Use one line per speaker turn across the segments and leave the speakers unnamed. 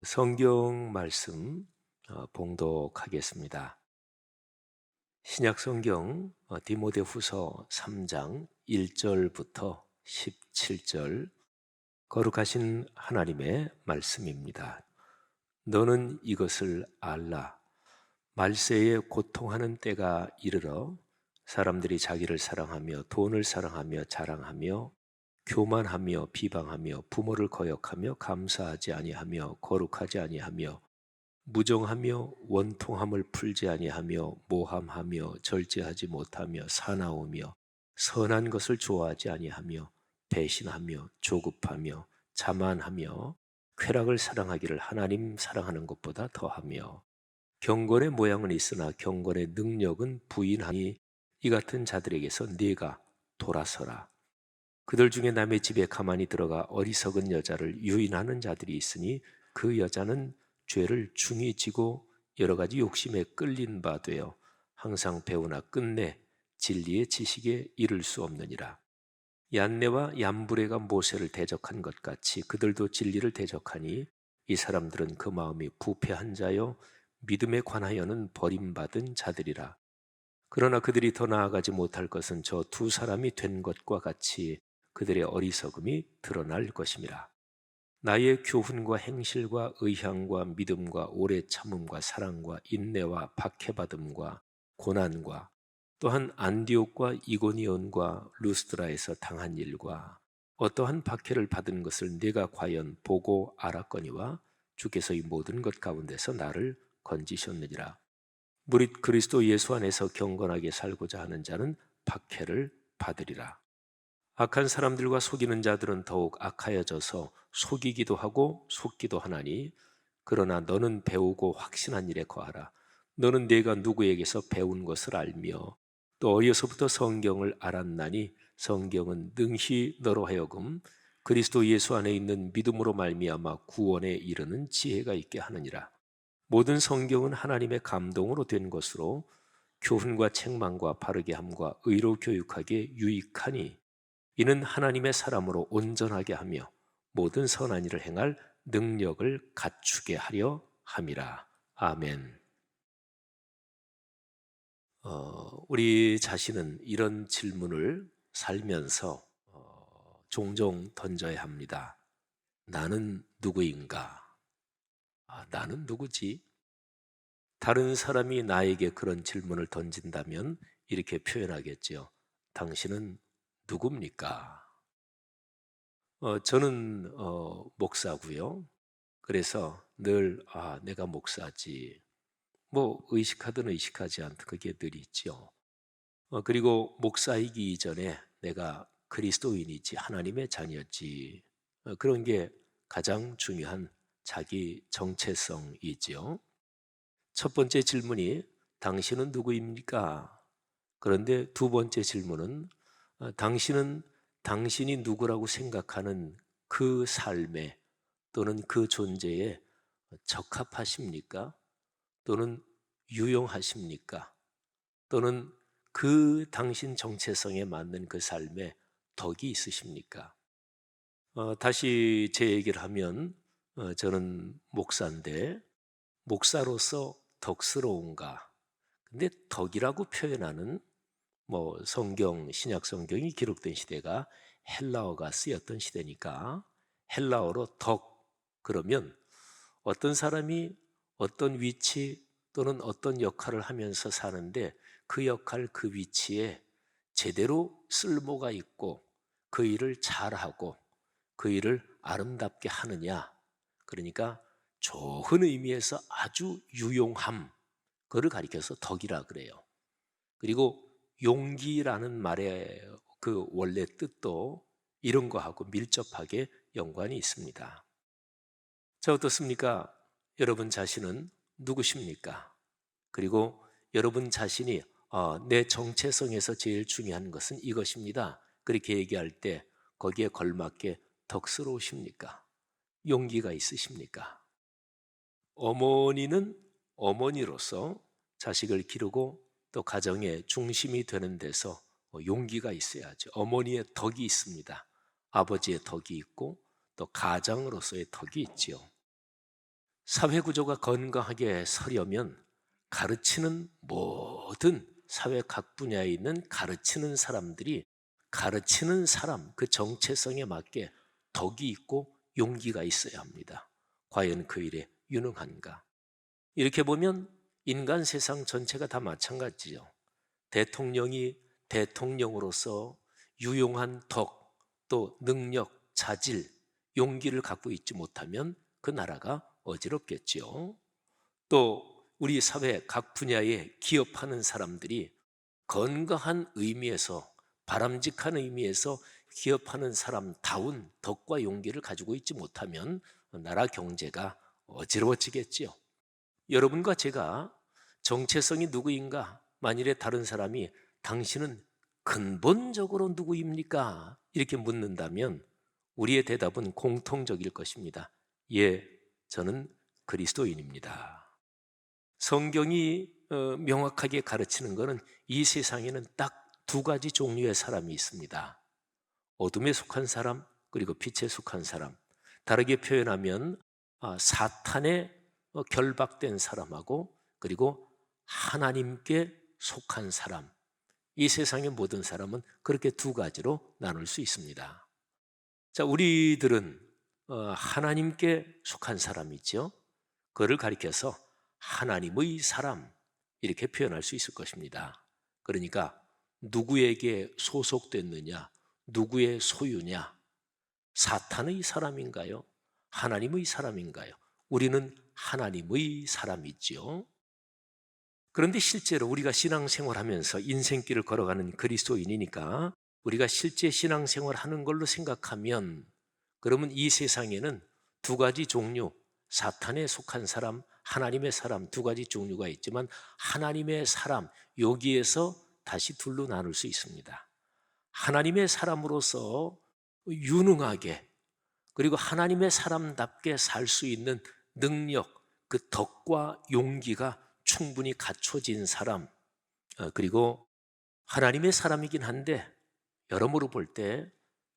성경 말씀 봉독하겠습니다. 신약 성경 디모데후서 3장 1절부터 17절 거룩하신 하나님의 말씀입니다. 너는 이것을 알라. 말세에 고통하는 때가 이르러 사람들이 자기를 사랑하며 돈을 사랑하며 자랑하며 교만하며 비방하며 부모를 거역하며 감사하지 아니하며 거룩하지 아니하며 무정하며 원통함을 풀지 아니하며 모함하며 절제하지 못하며 사나우며 선한 것을 좋아하지 아니하며 배신하며 조급하며 자만하며 쾌락을 사랑하기를 하나님 사랑하는 것보다 더하며 경건의 모양은 있으나 경건의 능력은 부인하니 이 같은 자들에게서 네가 돌아서라. 그들 중에 남의 집에 가만히 들어가 어리석은 여자를 유인하는 자들이 있으니 그 여자는 죄를 중히 지고 여러 가지 욕심에 끌린 바 되어 항상 배우나 끝내 진리의 지식에 이를 수 없느니라. 얀네와 얀브레가 모세를 대적한 것 같이 그들도 진리를 대적하니 이 사람들은 그 마음이 부패한 자요 믿음에 관하여는 버림받은 자들이라. 그러나 그들이 더 나아가지 못할 것은 저 두 사람이 된 것과 같이 그들의 어리석음이 드러날 것임이라. 나의 교훈과 행실과 의향과 믿음과 오래 참음과 사랑과 인내와 박해받음과 고난과 또한 안디옥과 이고니온과 루스드라에서 당한 일과 어떠한 박해를 받은 것을 내가 과연 보고 알았거니와 주께서 이 모든 것 가운데서 나를 건지셨느니라. 무릇 그리스도 예수 안에서 경건하게 살고자 하는 자는 박해를 받으리라. 악한 사람들과 속이는 자들은 더욱 악하여져서 속이기도 하고 속기도 하나니 그러나 너는 배우고 확신한 일에 거하라. 너는 내가 누구에게서 배운 것을 알며 또 어려서부터 성경을 알았나니 성경은 능히 너로 하여금 그리스도 예수 안에 있는 믿음으로 말미암아 구원에 이르는 지혜가 있게 하느니라. 모든 성경은 하나님의 감동으로 된 것으로 교훈과 책망과 바르게 함과 의로 교육하기에 유익하니 이는 하나님의 사람으로 온전하게 하며 모든 선한 일을 행할 능력을 갖추게 하려 함이라. 아멘. 우리 자신은 이런 질문을 살면서 종종 던져야 합니다. 나는 누구인가? 나는 누구지? 다른 사람이 나에게 그런 질문을 던진다면 이렇게 표현하겠지요. 당신은 누굽니까? 저는 목사고요. 그래서 늘 내가 목사지. 뭐 의식하든 의식하지 않든 그게 늘 있죠. 그리고 목사이기 이전에 내가 그리스도인이지 하나님의 자녀지. 그런 게 가장 중요한 자기 정체성이지요. 첫 번째 질문이 당신은 누구입니까? 그런데 두 번째 질문은 당신은 당신이 누구라고 생각하는 그 삶에 또는 그 존재에 적합하십니까? 또는 유용하십니까? 또는 그 당신 정체성에 맞는 그 삶에 덕이 있으십니까? 다시 제 얘기를 하면 저는 목사인데 목사로서 덕스러운가? 근데 덕이라고 표현하는 성경, 신약 성경이 기록된 시대가 헬라어가 쓰였던 시대니까 헬라어로 덕 그러면 어떤 사람이 어떤 위치 또는 어떤 역할을 하면서 사는데 그 역할 그 위치에 제대로 쓸모가 있고 그 일을 잘하고 그 일을 아름답게 하느냐. 그러니까 좋은 의미에서 아주 유용함, 그를 가리켜서 덕이라 그래요. 그리고 용기라는 말의 그 원래 뜻도 이런 거하고 밀접하게 연관이 있습니다. 자, 어떻습니까? 여러분 자신은 누구십니까? 그리고 여러분 자신이 내 정체성에서 제일 중요한 것은 이것입니다. 그렇게 얘기할 때 거기에 걸맞게 덕스러우십니까? 용기가 있으십니까? 어머니는 어머니로서 자식을 기르고 또 가정의 중심이 되는 데서 용기가 있어야죠. 어머니의 덕이 있습니다. 아버지의 덕이 있고 또 가장으로서의 덕이 있지요. 사회 구조가 건강하게 서려면 가르치는 모든 사회 각 분야에 있는 가르치는 사람들이 가르치는 사람 그 정체성에 맞게 덕이 있고 용기가 있어야 합니다. 과연 그 일에 유능한가? 이렇게 보면 인간 세상 전체가 다 마찬가지죠. 대통령이 대통령으로서 유용한 덕, 또 능력, 자질, 용기를 갖고 있지 못하면 그 나라가 어지럽겠지요. 또 우리 사회 각 분야에 기업하는 사람들이 건강한 의미에서 바람직한 의미에서 기업하는 사람다운 덕과 용기를 가지고 있지 못하면 나라 경제가 어지러워지겠지요. 여러분과 제가 정체성이 누구인가? 만일에 다른 사람이 당신은 근본적으로 누구입니까? 이렇게 묻는다면 우리의 대답은 공통적일 것입니다. 예, 저는 그리스도인입니다. 성경이 명확하게 가르치는 것은 이 세상에는 딱 두 가지 종류의 사람이 있습니다. 어둠에 속한 사람, 그리고 빛에 속한 사람. 다르게 표현하면 사탄에 결박된 사람하고 그리고 하나님께 속한 사람. 이 세상의 모든 사람은 그렇게 두 가지로 나눌 수 있습니다. 자, 우리들은 하나님께 속한 사람이죠. 그를 가리켜서 하나님의 사람 이렇게 표현할 수 있을 것입니다. 그러니까 누구에게 소속됐느냐, 누구의 소유냐, 사탄의 사람인가요? 하나님의 사람인가요? 우리는 하나님의 사람이지요. 그런데 실제로 우리가 신앙생활하면서 인생길을 걸어가는 그리스도인이니까 우리가 실제 신앙생활하는 걸로 생각하면 그러면 이 세상에는 두 가지 종류, 사탄에 속한 사람, 하나님의 사람 두 가지 종류가 있지만 하나님의 사람 여기에서 다시 둘로 나눌 수 있습니다. 하나님의 사람으로서 유능하게 그리고 하나님의 사람답게 살 수 있는 능력, 그 덕과 용기가 충분히 갖춰진 사람, 그리고 하나님의 사람이긴 한데 여러모로 볼 때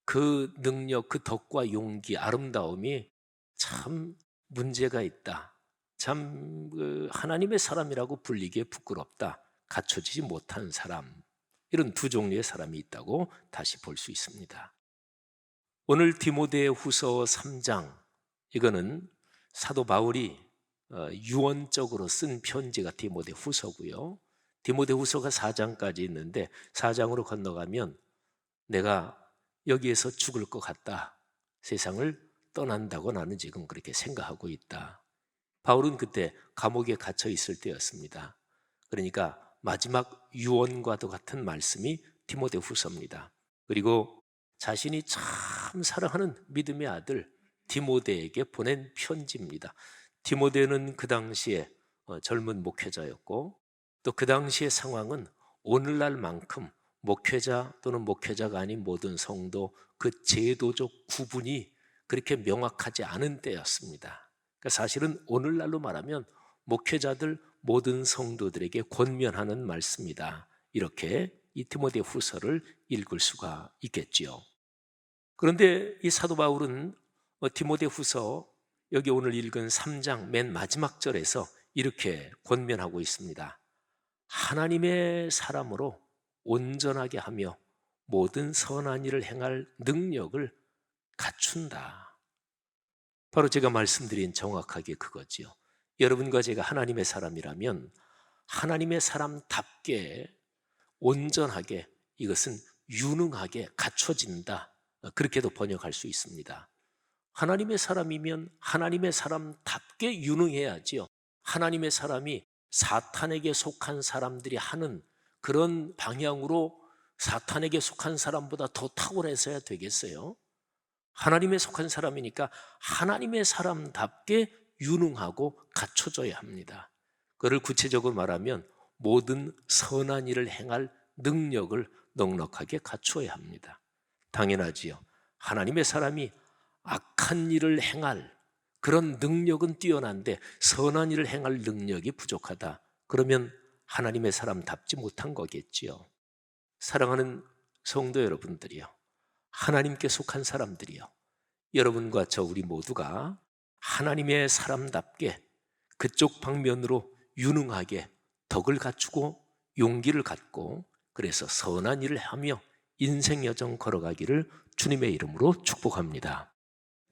그 능력, 그 덕과 용기, 아름다움이 참 문제가 있다. 참 하나님의 사람이라고 불리기에 부끄럽다. 갖춰지지 못한 사람. 이런 두 종류의 사람이 있다고 다시 볼 수 있습니다. 오늘 디모데 후서 3장, 이거는 사도 바울이 유언적으로 쓴 편지가 디모데 후서고요. 디모데 후서가 4장까지 있는데 4장으로 건너가면 내가 여기에서 죽을 것 같다. 세상을 떠난다고 나는 지금 그렇게 생각하고 있다. 바울은 그때 감옥에 갇혀 있을 때였습니다. 그러니까 마지막 유언과도 같은 말씀이 디모데 후서입니다. 그리고 자신이 참 사랑하는 믿음의 아들 디모데에게 보낸 편지입니다. 디모데는 그 당시에 젊은 목회자였고 또 그 당시의 상황은 오늘날만큼 목회자 또는 목회자가 아닌 모든 성도 그 제도적 구분이 그렇게 명확하지 않은 때였습니다. 그러니까 사실은 오늘날로 말하면 목회자들 모든 성도들에게 권면하는 말씀이다. 이렇게 이 디모데 후서를 읽을 수가 있겠지요. 그런데 이 사도 바울은 디모데 후서 여기 오늘 읽은 3장 맨 마지막 절에서 이렇게 권면하고 있습니다. 하나님의 사람으로 온전하게 하며 모든 선한 일을 행할 능력을 갖춘다. 바로 제가 말씀드린 정확하게 그거지요. 여러분과 제가 하나님의 사람이라면 하나님의 사람답게 온전하게 이것은 유능하게 갖춰진다. 그렇게도 번역할 수 있습니다. 하나님의 사람이면 하나님의 사람답게 유능해야지요. 하나님의 사람이 사탄에게 속한 사람들이 하는 그런 방향으로 사탄에게 속한 사람보다 더 탁월해서야 되겠어요? 하나님에 속한 사람이니까 하나님의 사람답게 유능하고 갖춰져야 합니다. 그를 구체적으로 말하면 모든 선한 일을 행할 능력을 넉넉하게 갖추어야 합니다. 당연하지요. 하나님의 사람이 악한 일을 행할 그런 능력은 뛰어난데 선한 일을 행할 능력이 부족하다. 그러면 하나님의 사람답지 못한 거겠지요. 사랑하는 성도 여러분들이요. 하나님께 속한 사람들이요. 여러분과 저 우리 모두가 하나님의 사람답게 그쪽 방면으로 유능하게 덕을 갖추고 용기를 갖고 그래서 선한 일을 하며 인생 여정 걸어가기를 주님의 이름으로 축복합니다.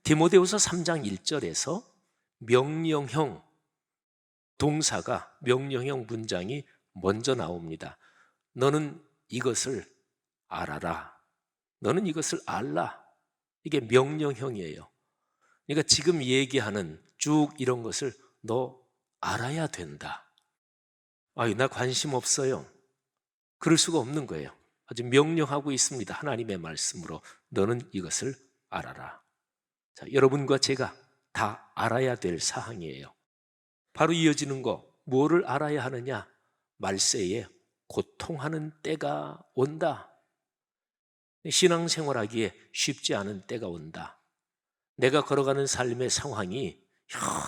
디모데후서 3장 1절에서 명령형 동사가 명령형 문장이 먼저 나옵니다. 너는 이것을 알아라. 너는 이것을 알라. 이게 명령형이에요. 그러니까 지금 얘기하는 쭉 이런 것을 너 알아야 된다. 나 관심 없어요. 그럴 수가 없는 거예요. 아주 명령하고 있습니다. 하나님의 말씀으로 너는 이것을 알아라. 자, 여러분과 제가 다 알아야 될 사항이에요. 바로 이어지는 거, 뭐를 알아야 하느냐? 말세에 고통하는 때가 온다. 신앙생활하기에 쉽지 않은 때가 온다. 내가 걸어가는 삶의 상황이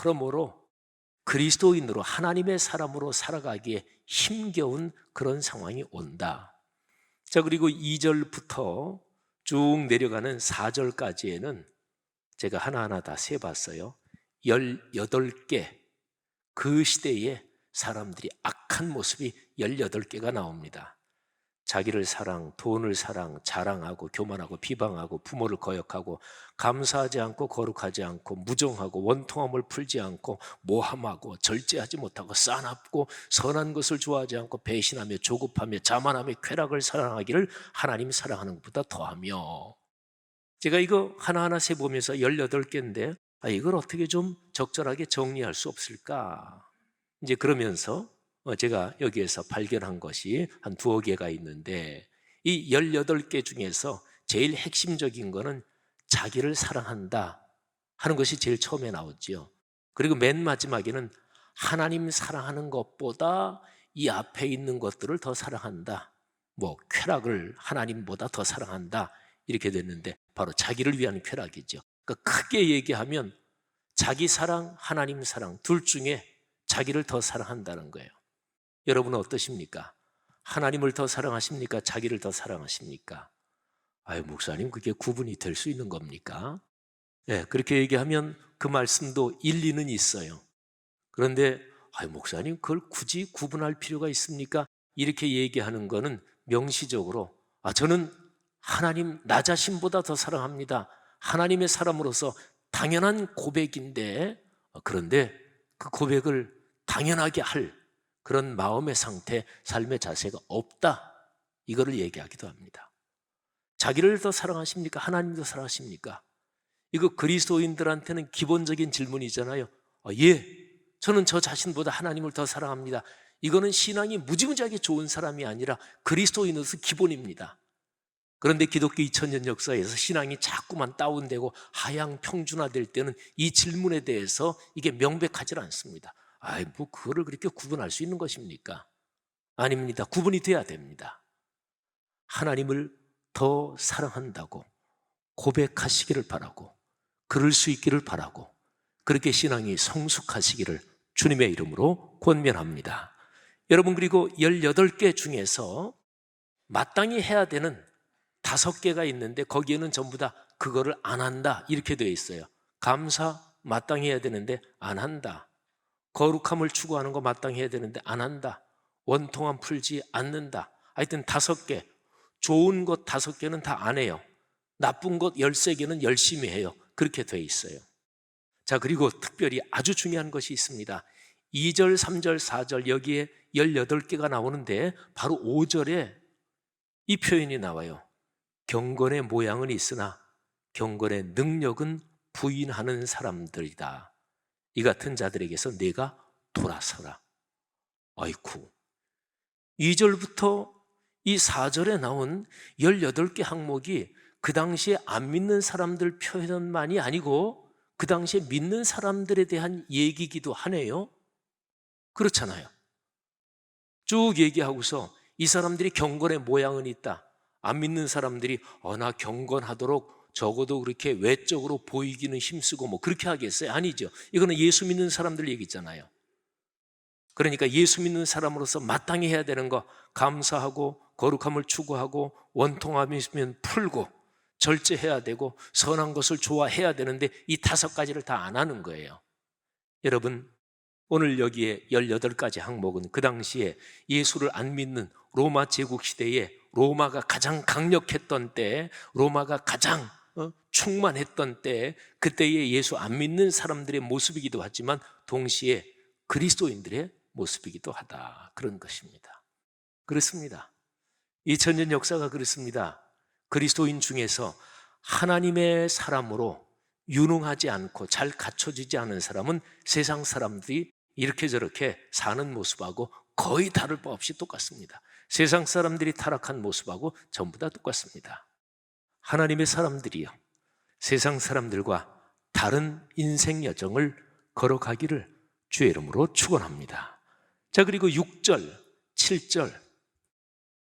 여러모로 그리스도인으로 하나님의 사람으로 살아가기에 힘겨운 그런 상황이 온다. 자, 그리고 2절부터 쭉 내려가는 4절까지에는 제가 하나하나 다 세봤어요. 18개, 그 시대에 사람들이 악한 모습이 18개가 나옵니다. 자기를 사랑, 돈을 사랑, 자랑하고 교만하고 비방하고 부모를 거역하고 감사하지 않고 거룩하지 않고 무정하고 원통함을 풀지 않고 모함하고 절제하지 못하고 싸납고 선한 것을 좋아하지 않고 배신하며 조급하며 자만하며 쾌락을 사랑하기를 하나님 사랑하는 것보다 더하며. 제가 이거 하나하나 세보면서 18개인데 이걸 어떻게 좀 적절하게 정리할 수 없을까? 이제 그러면서 제가 여기에서 발견한 것이 한 2-3개가 있는데 이 18개 중에서 제일 핵심적인 거는 자기를 사랑한다 하는 것이 제일 처음에 나오죠. 그리고 맨 마지막에는 하나님 사랑하는 것보다 이 앞에 있는 것들을 더 사랑한다. 쾌락을 하나님보다 더 사랑한다. 이렇게 됐는데 바로 자기를 위한 쾌락이죠. 그러니까 크게 얘기하면 자기 사랑, 하나님 사랑 둘 중에 자기를 더 사랑한다는 거예요. 여러분은 어떠십니까? 하나님을 더 사랑하십니까? 자기를 더 사랑하십니까? 목사님, 그게 구분이 될 수 있는 겁니까? 네, 그렇게 얘기하면 그 말씀도 일리는 있어요. 그런데 목사님, 그걸 굳이 구분할 필요가 있습니까? 이렇게 얘기하는 거는 명시적으로 저는 하나님 나 자신보다 더 사랑합니다. 하나님의 사람으로서 당연한 고백인데 그런데 그 고백을 당연하게 할 그런 마음의 상태, 삶의 자세가 없다. 이거를 얘기하기도 합니다. 자기를 더 사랑하십니까? 하나님을 더 사랑하십니까? 이거 그리스도인들한테는 기본적인 질문이잖아요. 예, 저는 저 자신보다 하나님을 더 사랑합니다. 이거는 신앙이 무지무지하게 좋은 사람이 아니라 그리스도인으로서 기본입니다. 그런데 기독교 2000년 역사에서 신앙이 자꾸만 다운되고 하향 평준화될 때는 이 질문에 대해서 이게 명백하지 않습니다. 그거를 그렇게 구분할 수 있는 것입니까? 아닙니다. 구분이 돼야 됩니다. 하나님을 더 사랑한다고 고백하시기를 바라고 그럴 수 있기를 바라고 그렇게 신앙이 성숙하시기를 주님의 이름으로 권면합니다. 여러분, 그리고 18개 중에서 마땅히 해야 되는 5개가 있는데 거기에는 전부 다 그거를 안 한다 이렇게 되어 있어요. 감사 마땅히 해야 되는데 안 한다. 거룩함을 추구하는 거 마땅히 해야 되는데 안 한다. 원통함 풀지 않는다. 하여튼 5개, 좋은 것 5개는 다 안 해요. 나쁜 것 13개는 열심히 해요. 그렇게 되어 있어요. 자, 그리고 특별히 아주 중요한 것이 있습니다. 2절, 3절, 4절 여기에 18개가 나오는데 바로 5절에 이 표현이 나와요. 경건의 모양은 있으나 경건의 능력은 부인하는 사람들이다. 이 같은 자들에게서 내가 돌아서라. 아이쿠, 2절부터 이 4절에 나온 18개 항목이 그 당시에 안 믿는 사람들 표현만이 아니고 그 당시에 믿는 사람들에 대한 얘기기도 하네요. 그렇잖아요. 쭉 얘기하고서 이 사람들이 경건의 모양은 있다. 안 믿는 사람들이 나 경건하도록 적어도 그렇게 외적으로 보이기는 힘쓰고 그렇게 하겠어요? 아니죠. 이거는 예수 믿는 사람들 얘기잖아요. 그러니까 예수 믿는 사람으로서 마땅히 해야 되는 거, 감사하고 거룩함을 추구하고 원통함이면 풀고 절제해야 되고 선한 것을 좋아해야 되는데 이 5가지를 다 안 하는 거예요. 여러분, 오늘 여기에 18가지 항목은 그 당시에 예수를 안 믿는 로마 제국 시대에 로마가 가장 강력했던 때, 로마가 가장 충만했던 때, 그때의 예수 안 믿는 사람들의 모습이기도 하지만 동시에 그리스도인들의 모습이기도 하다, 그런 것입니다. 그렇습니다. 2000년 역사가 그렇습니다. 그리스도인 중에서 하나님의 사람으로 유능하지 않고 잘 갖춰지지 않은 사람은 세상 사람들이 이렇게 저렇게 사는 모습하고 거의 다를 바 없이 똑같습니다. 세상 사람들이 타락한 모습하고 전부 다 똑같습니다. 하나님의 사람들이요, 세상 사람들과 다른 인생 여정을 걸어가기를 주의 이름으로 축원합니다. 자, 그리고 6절, 7절,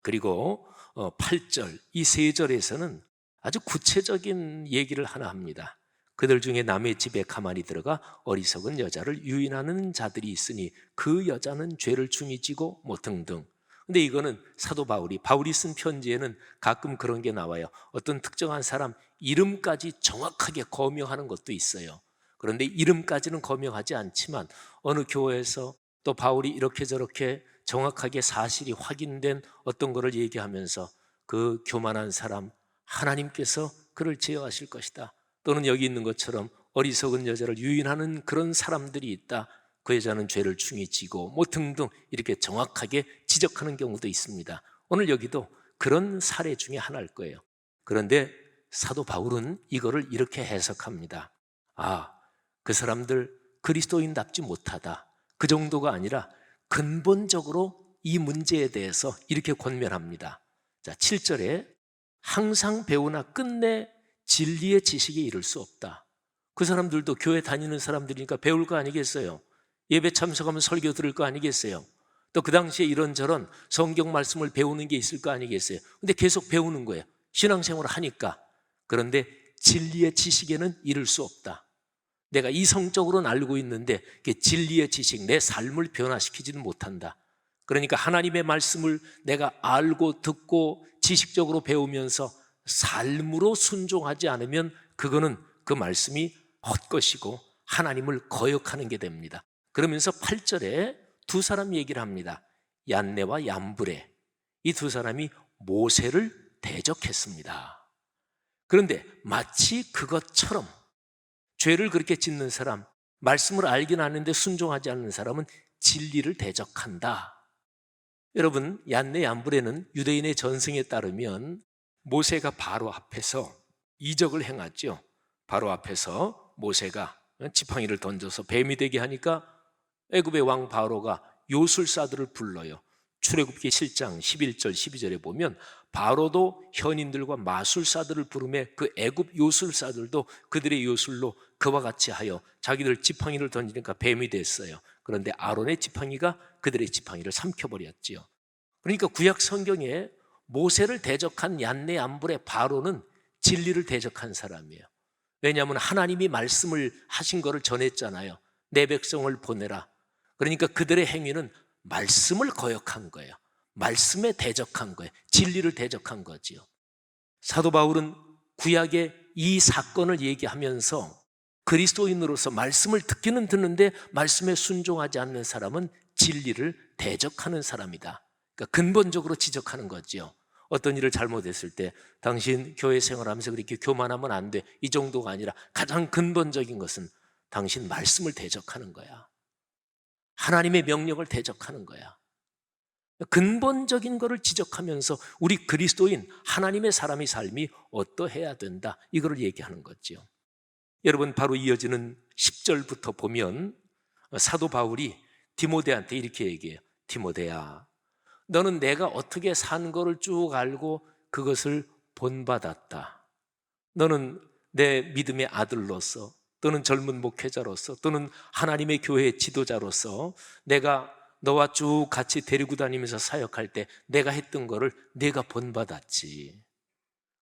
그리고 8절, 이 세 절에서는 아주 구체적인 얘기를 하나 합니다. 그들 중에 남의 집에 가만히 들어가 어리석은 여자를 유인하는 자들이 있으니 그 여자는 죄를 중히 지고 뭐 등등. 근데 이거는 사도 바울이 쓴 편지에는 가끔 그런 게 나와요. 어떤 특정한 사람 이름까지 정확하게 거명하는 것도 있어요. 그런데 이름까지는 거명하지 않지만 어느 교회에서 또 바울이 이렇게 저렇게 정확하게 사실이 확인된 어떤 것을 얘기하면서 그 교만한 사람 하나님께서 그를 제어하실 것이다, 또는 여기 있는 것처럼 어리석은 여자를 유인하는 그런 사람들이 있다, 그 여자는 죄를 중히 지고 뭐 등등 이렇게 정확하게 지적하는 경우도 있습니다. 오늘 여기도 그런 사례 중에 하나일 거예요. 그런데 사도 바울은 이거를 이렇게 해석합니다. 그 사람들 그리스도인답지 못하다, 그 정도가 아니라 근본적으로 이 문제에 대해서 이렇게 권면합니다. 자, 7절에 항상 배우나 끝내 진리의 지식에 이를 수 없다. 그 사람들도 교회 다니는 사람들이니까 배울 거 아니겠어요? 예배 참석하면 설교 들을 거 아니겠어요? 또 그 당시에 이런저런 성경 말씀을 배우는 게 있을 거 아니겠어요? 근데 계속 배우는 거예요. 신앙생활을 하니까. 그런데 진리의 지식에는 이를 수 없다. 내가 이성적으로는 알고 있는데 진리의 지식, 내 삶을 변화시키지는 못한다. 그러니까 하나님의 말씀을 내가 알고 듣고 지식적으로 배우면서 삶으로 순종하지 않으면 그거는 그 말씀이 헛것이고 하나님을 거역하는 게 됩니다. 그러면서 8절에 두 사람 얘기를 합니다. 얀네와 얀브레, 이 두 사람이 모세를 대적했습니다. 그런데 마치 그것처럼 죄를 그렇게 짓는 사람, 말씀을 알긴 아는데 순종하지 않는 사람은 진리를 대적한다. 여러분, 얀네 얀브레는 유대인의 전승에 따르면 모세가 바로 앞에서 이적을 행하죠. 바로 앞에서 모세가 지팡이를 던져서 뱀이 되게 하니까 애굽의 왕 바로가 요술사들을 불러요. 출애굽기 7장 11절 12절에 보면 바로도 현인들과 마술사들을 부르매 그 애굽 요술사들도 그들의 요술로 그와 같이 하여 자기들 지팡이를 던지니까 뱀이 됐어요. 그런데 아론의 지팡이가 그들의 지팡이를 삼켜버렸지요. 그러니까 구약 성경에 모세를 대적한 얀네 얀불의 바로는 진리를 대적한 사람이에요. 왜냐하면 하나님이 말씀을 하신 것을 전했잖아요. 내 백성을 보내라. 그러니까 그들의 행위는 말씀을 거역한 거예요. 말씀에 대적한 거예요. 진리를 대적한 거지요. 사도 바울은 구약의 이 사건을 얘기하면서 그리스도인으로서 말씀을 듣기는 듣는데 말씀에 순종하지 않는 사람은 진리를 대적하는 사람이다. 그러니까 근본적으로 지적하는 거지요. 어떤 일을 잘못했을 때 당신 교회 생활하면서 그렇게 교만하면 안 돼, 이 정도가 아니라 가장 근본적인 것은 당신 말씀을 대적하는 거야. 하나님의 명령을 대적하는 거야. 근본적인 것을 지적하면서 우리 그리스도인 하나님의 사람의 삶이 어떠해야 된다, 이걸 얘기하는 거죠. 여러분, 바로 이어지는 10절부터 보면 사도 바울이 디모데한테 이렇게 얘기해요. 디모데야, 너는 내가 어떻게 산 거를 쭉 알고 그것을 본받았다. 너는 내 믿음의 아들로서 또는 젊은 목회자로서 또는 하나님의 교회의 지도자로서 내가 너와 쭉 같이 데리고 다니면서 사역할 때 내가 했던 거를 내가 본받았지.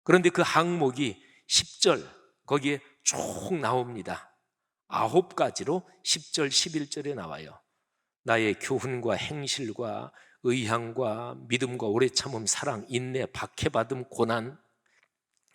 그런데 그 항목이 10절 거기에 쭉 나옵니다. 9가지로 10절 11절에 나와요. 나의 교훈과 행실과 의향과 믿음과 오래 참음, 사랑, 인내, 박해받음, 고난,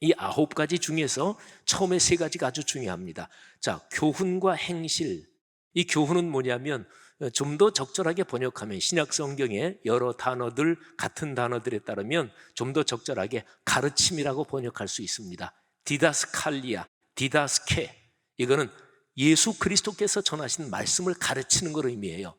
이 9가지 중에서 처음에 3가지가 아주 중요합니다. 자, 교훈과 행실. 이 교훈은 뭐냐면 좀 더 적절하게 번역하면 신약 성경의 여러 단어들, 같은 단어들에 따르면 좀 더 적절하게 가르침이라고 번역할 수 있습니다. 디다스칼리아, 디다스케, 이거는 예수 그리스도께서 전하신 말씀을 가르치는 걸 의미해요.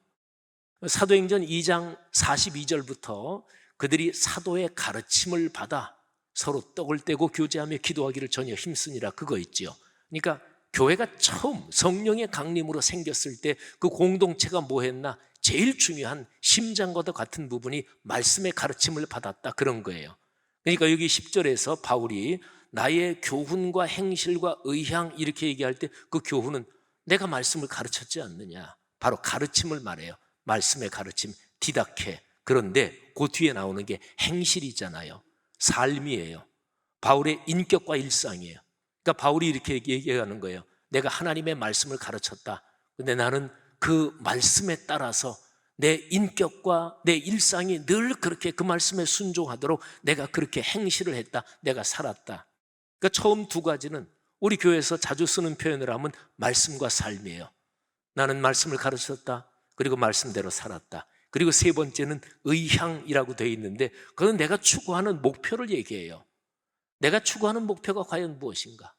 사도행전 2장 42절부터 그들이 사도의 가르침을 받아 서로 떡을 떼고 교제하며 기도하기를 전혀 힘쓰니라, 그거 있지요. 그러니까 교회가 처음 성령의 강림으로 생겼을 때 그 공동체가 뭐 했나? 제일 중요한 심장과도 같은 부분이 말씀의 가르침을 받았다, 그런 거예요. 그러니까 여기 10절에서 바울이 나의 교훈과 행실과 의향 이렇게 얘기할 때 그 교훈은 내가 말씀을 가르쳤지 않느냐, 바로 가르침을 말해요. 말씀의 가르침, 디다케. 그런데 그 뒤에 나오는 게 행실이잖아요. 삶이에요. 바울의 인격과 일상이에요. 그러니까 바울이 이렇게 얘기하는 거예요. 내가 하나님의 말씀을 가르쳤다. 근데 나는 그 말씀에 따라서 내 인격과 내 일상이 늘 그렇게 그 말씀에 순종하도록 내가 그렇게 행실을 했다. 내가 살았다. 그러니까 처음 두 가지는 우리 교회에서 자주 쓰는 표현을 하면 말씀과 삶이에요. 나는 말씀을 가르쳤다. 그리고 말씀대로 살았다. 그리고 세 번째는 의향이라고 되어 있는데 그건 내가 추구하는 목표를 얘기해요. 내가 추구하는 목표가 과연 무엇인가?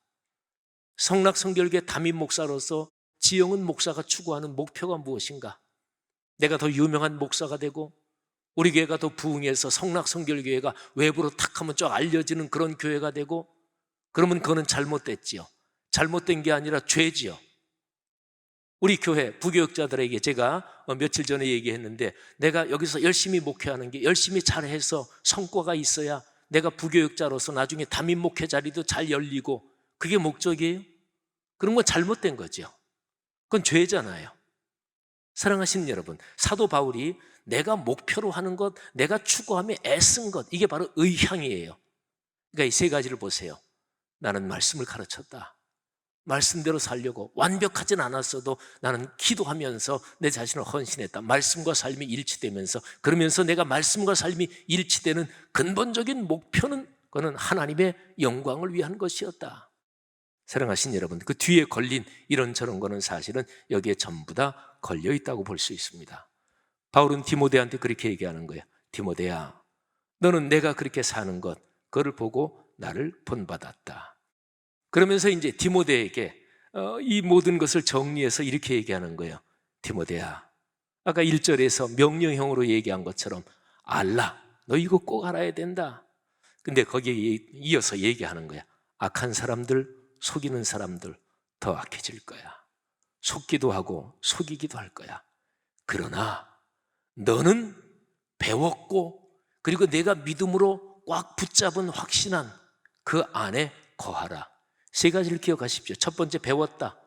성락성결교회 담임 목사로서 지영은 목사가 추구하는 목표가 무엇인가? 내가 더 유명한 목사가 되고 우리 교회가 더 부흥해서 성락성결교회가 외부로 탁 하면 쫙 알려지는 그런 교회가 되고, 그러면 그거는 잘못됐지요. 잘못된 게 아니라 죄지요. 우리 교회 부교육자들에게 제가 며칠 전에 얘기했는데, 내가 여기서 열심히 목회하는 게 열심히 잘해서 성과가 있어야 내가 부교육자로서 나중에 담임 목회 자리도 잘 열리고, 그게 목적이에요? 그런 건 잘못된 거죠. 그건 죄잖아요. 사랑하시는 여러분, 사도 바울이 내가 목표로 하는 것, 내가 추구하며 애쓴 것, 이게 바로 의향이에요. 그러니까 이 세 가지를 보세요. 나는 말씀을 가르쳤다. 말씀대로 살려고, 완벽하진 않았어도 나는 기도하면서 내 자신을 헌신했다. 말씀과 삶이 일치되면서, 그러면서 내가 말씀과 삶이 일치되는 근본적인 목표는 그거는 하나님의 영광을 위한 것이었다. 사랑하신 여러분, 그 뒤에 걸린 이런저런 거는 사실은 여기에 전부 다 걸려 있다고 볼 수 있습니다. 바울은 디모데한테 그렇게 얘기하는 거예요. 디모데야, 너는 내가 그렇게 사는 것, 그걸 보고 나를 본받았다. 그러면서 이제 디모데에게 이 모든 것을 정리해서 이렇게 얘기하는 거예요. 디모데야, 아까 1절에서 명령형으로 얘기한 것처럼 알라, 너 이거 꼭 알아야 된다. 근데 거기에 이어서 얘기하는 거야. 악한 사람들, 속이는 사람들 더 악해질 거야. 속기도 하고 속이기도 할 거야. 그러나 너는 배웠고, 그리고 내가 믿음으로 꽉 붙잡은 확신한 그 안에 거하라. 세 가지를 기억하십시오. 첫 번째, 배웠다.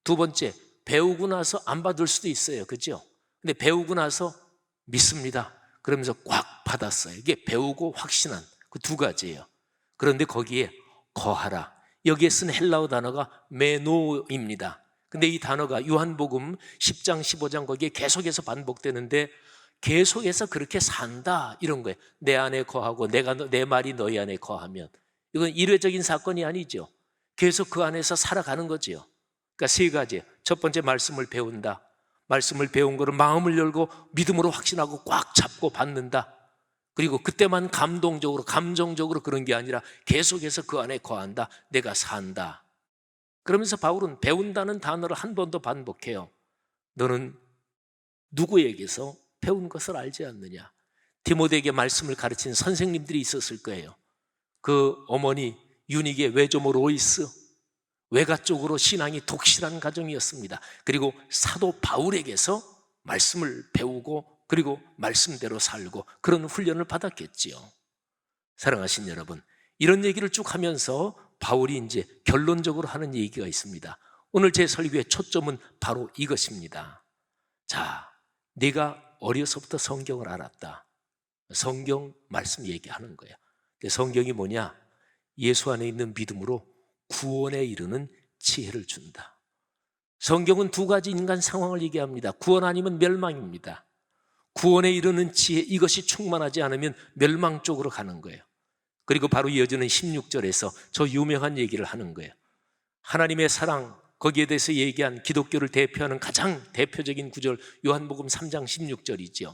두 번째, 배우고 나서 안 받을 수도 있어요. 그죠? 근데 배우고 나서 믿습니다. 그러면서 꽉 받았어요. 이게 배우고 확신한 그 두 가지예요. 그런데 거기에 거하라. 여기에 쓴 헬라어 단어가 메노입니다. 근데 이 단어가 요한복음 10장 15장 거기에 계속해서 반복되는데, 계속해서 그렇게 산다 이런 거예요. 내 안에 거하고 내 말이 너희 안에 거하면, 이건 일회적인 사건이 아니죠. 계속 그 안에서 살아가는 거죠. 그러니까 세 가지. 첫 번째, 말씀을 배운다. 말씀을 배운 거를 마음을 열고 믿음으로 확신하고 꽉 잡고 받는다. 그리고 그때만 감동적으로 감정적으로 그런 게 아니라 계속해서 그 안에 거한다. 내가 산다. 그러면서 바울은 배운다는 단어를 한 번 더 반복해요. 너는 누구에게서 배운 것을 알지 않느냐? 디모데에게 말씀을 가르친 선생님들이 있었을 거예요. 그 어머니 유닉의 외조모 로이스, 외가 쪽으로 신앙이 독실한 가정이었습니다. 그리고 사도 바울에게서 말씀을 배우고 그리고 말씀대로 살고 그런 훈련을 받았겠지요. 사랑하신 여러분, 이런 얘기를 쭉 하면서 바울이 이제 결론적으로 하는 얘기가 있습니다. 오늘 제 설교의 초점은 바로 이것입니다. 자, 네가 어려서부터 성경을 알았다. 성경 말씀 얘기하는 거야. 성경이 뭐냐? 예수 안에 있는 믿음으로 구원에 이르는 지혜를 준다. 성경은 두 가지 인간 상황을 얘기합니다. 구원 아니면 멸망입니다. 구원에 이르는 지혜, 이것이 충만하지 않으면 멸망 쪽으로 가는 거예요. 그리고 바로 이어지는 16절에서 저 유명한 얘기를 하는 거예요. 하나님의 사랑, 거기에 대해서 얘기한 기독교를 대표하는 가장 대표적인 구절 요한복음 3장 16절이지요.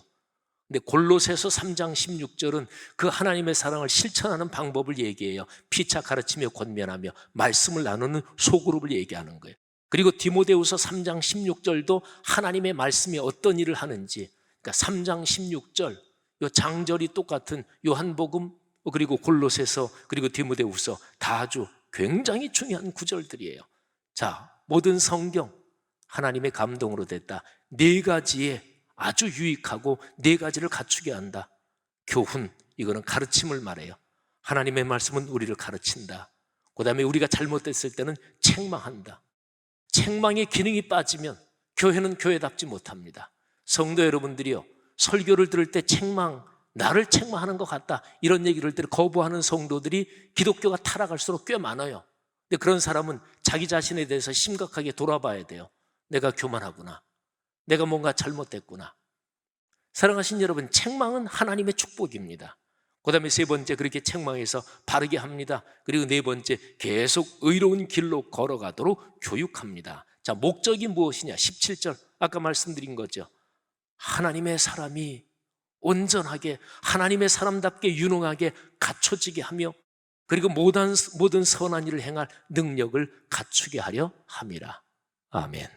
근데 골로새서 3장 16절은 그 하나님의 사랑을 실천하는 방법을 얘기해요. 피차 가르치며 권면하며 말씀을 나누는 소그룹을 얘기하는 거예요. 그리고 디모데후서 3장 16절도 하나님의 말씀이 어떤 일을 하는지, 그러니까 3장 16절, 요 장절이 똑같은 요한복음 그리고 골로새서 그리고 디모데후서 다 아주 굉장히 중요한 구절들이에요. 자, 모든 성경 하나님의 감동으로 됐다. 네 가지의 아주 유익하고 네 가지를 갖추게 한다. 교훈, 이거는 가르침을 말해요. 하나님의 말씀은 우리를 가르친다. 그 다음에 우리가 잘못됐을 때는 책망한다. 책망의 기능이 빠지면 교회는 교회답지 못합니다. 성도 여러분들이요, 설교를 들을 때 나를 책망하는 것 같다, 이런 얘기를 들을 때 거부하는 성도들이 기독교가 타락할수록 꽤 많아요. 근데 그런 사람은 자기 자신에 대해서 심각하게 돌아봐야 돼요. 내가 교만하구나, 내가 뭔가 잘못됐구나. 사랑하신 여러분, 책망은 하나님의 축복입니다. 그 다음에 세 번째, 그렇게 책망해서 바르게 합니다. 그리고 네 번째, 계속 의로운 길로 걸어가도록 교육합니다. 자, 목적이 무엇이냐? 17절 아까 말씀드린 거죠. 하나님의 사람이 온전하게, 하나님의 사람답게 유능하게 갖춰지게 하며, 그리고 모든 선한 일을 행할 능력을 갖추게 하려 함이라. 아멘.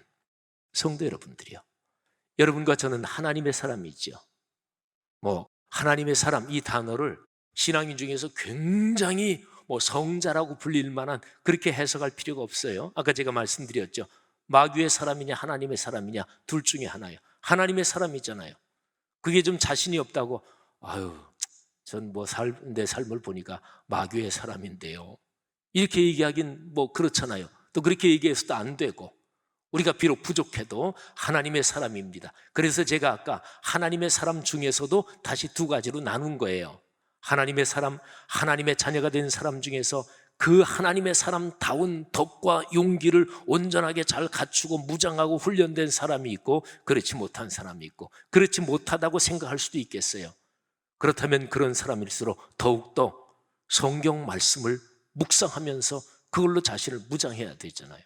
성도 여러분들이요, 여러분과 저는 하나님의 사람이죠. 하나님의 사람, 이 단어를 신앙인 중에서 굉장히 성자라고 불릴 만한, 그렇게 해석할 필요가 없어요. 아까 제가 말씀드렸죠. 마귀의 사람이냐 하나님의 사람이냐, 둘 중에 하나예요. 하나님의 사람이잖아요. 그게 좀 자신이 없다고, 전 내 삶을 보니까 마귀의 사람인데요, 이렇게 얘기하긴 그렇잖아요. 또 그렇게 얘기해서도 안 되고, 우리가 비록 부족해도 하나님의 사람입니다. 그래서 제가 아까 하나님의 사람 중에서도 다시 두 가지로 나눈 거예요. 하나님의 사람, 하나님의 자녀가 된 사람 중에서 그 하나님의 사람다운 덕과 용기를 온전하게 잘 갖추고 무장하고 훈련된 사람이 있고, 그렇지 못한 사람이 있고, 그렇지 못하다고 생각할 수도 있겠어요. 그렇다면 그런 사람일수록 더욱더 성경 말씀을 묵상하면서 그걸로 자신을 무장해야 되잖아요.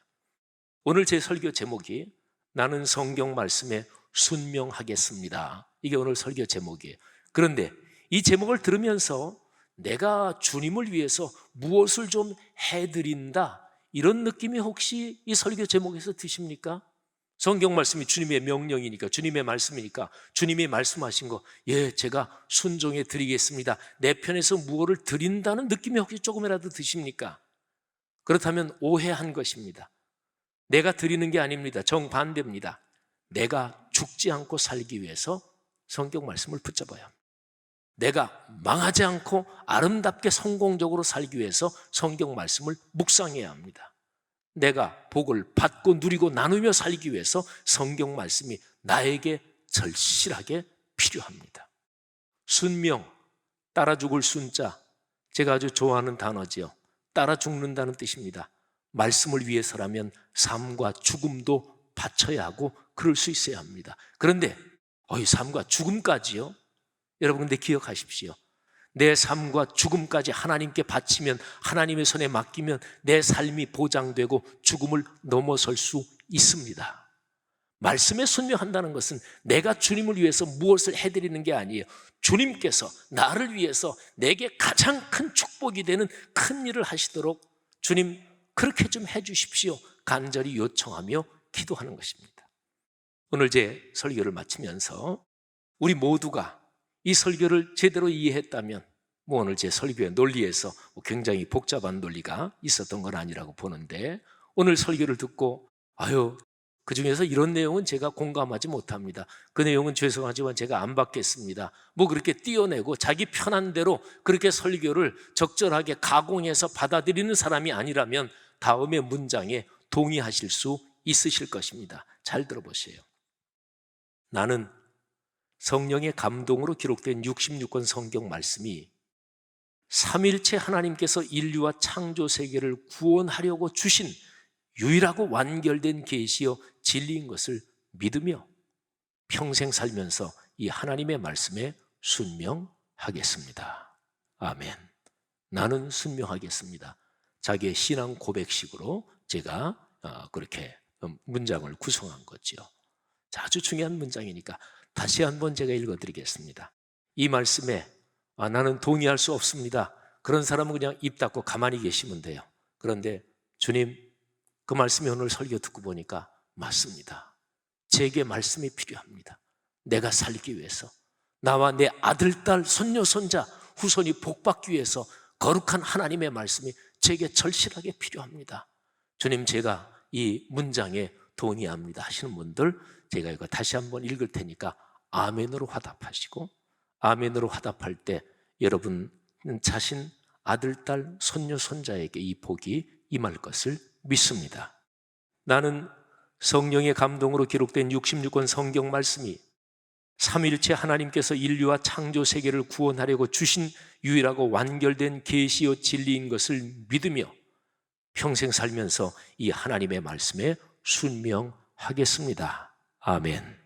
오늘 제 설교 제목이 나는 성경 말씀에 순명하겠습니다. 이게 오늘 설교 제목이에요. 그런데 이 제목을 들으면서 내가 주님을 위해서 무엇을 좀 해드린다, 이런 느낌이 혹시 이 설교 제목에서 드십니까? 성경 말씀이 주님의 명령이니까, 주님의 말씀이니까 주님이 말씀하신 거, 제가 순종해 드리겠습니다, 내 편에서 무엇을 드린다는 느낌이 혹시 조금이라도 드십니까? 그렇다면 오해한 것입니다. 내가 드리는 게 아닙니다. 정반대입니다. 내가 죽지 않고 살기 위해서 성경 말씀을 붙잡아야 합니다. 내가 망하지 않고 아름답게 성공적으로 살기 위해서 성경 말씀을 묵상해야 합니다. 내가 복을 받고 누리고 나누며 살기 위해서 성경 말씀이 나에게 절실하게 필요합니다. 순명, 따라 죽을 순자, 제가 아주 좋아하는 단어지요. 따라 죽는다는 뜻입니다. 말씀을 위해서라면 삶과 죽음도 바쳐야 하고 그럴 수 있어야 합니다. 그런데 삶과 죽음까지요? 여러분, 근데 기억하십시오. 내 삶과 죽음까지 하나님께 바치면, 하나님의 손에 맡기면 내 삶이 보장되고 죽음을 넘어설 수 있습니다. 말씀에 순명한다는 것은 내가 주님을 위해서 무엇을 해드리는 게 아니에요. 주님께서 나를 위해서 내게 가장 큰 축복이 되는 큰 일을 하시도록 주님 그렇게 좀 해주십시오, 간절히 요청하며 기도하는 것입니다. 오늘 제 설교를 마치면서 우리 모두가 이 설교를 제대로 이해했다면, 오늘 제 설교의 논리에서 굉장히 복잡한 논리가 있었던 건 아니라고 보는데, 오늘 설교를 듣고 그 중에서 이런 내용은 제가 공감하지 못합니다, 그 내용은 죄송하지만 제가 안 받겠습니다, 그렇게 띄어내고 자기 편한 대로 그렇게 설교를 적절하게 가공해서 받아들이는 사람이 아니라면 다음의 문장에 동의하실 수 있으실 것입니다. 잘 들어보세요. 나는 성령의 감동으로 기록된 66권 성경 말씀이 삼일체 하나님께서 인류와 창조 세계를 구원하려고 주신 유일하고 완결된 계시여 진리인 것을 믿으며 평생 살면서 이 하나님의 말씀에 순명하겠습니다. 아멘. 나는 순명하겠습니다. 자기의 신앙 고백식으로 제가 그렇게 문장을 구성한 거죠. 자, 아주 중요한 문장이니까 다시 한번 제가 읽어드리겠습니다. 이 말씀에 나는 동의할 수 없습니다, 그런 사람은 그냥 입 닫고 가만히 계시면 돼요. 그런데 주님, 그 말씀이 오늘 설교 듣고 보니까 맞습니다. 제게 말씀이 필요합니다. 내가 살기 위해서, 나와 내 아들, 딸, 손녀, 손자, 후손이 복받기 위해서 거룩한 하나님의 말씀이 제게 절실하게 필요합니다. 주님, 제가 이 문장에 동의합니다 하시는 분들, 제가 이거 다시 한번 읽을 테니까 아멘으로 화답하시고, 아멘으로 화답할 때 여러분 자신 아들, 딸, 손녀, 손자에게 이 복이 임할 것을 믿습니다. 나는 성령의 감동으로 기록된 66권 성경 말씀이 삼위일체 하나님께서 인류와 창조 세계를 구원하려고 주신 유일하고 완결된 계시요 진리인 것을 믿으며 평생 살면서 이 하나님의 말씀에 순명하겠습니다. 아멘.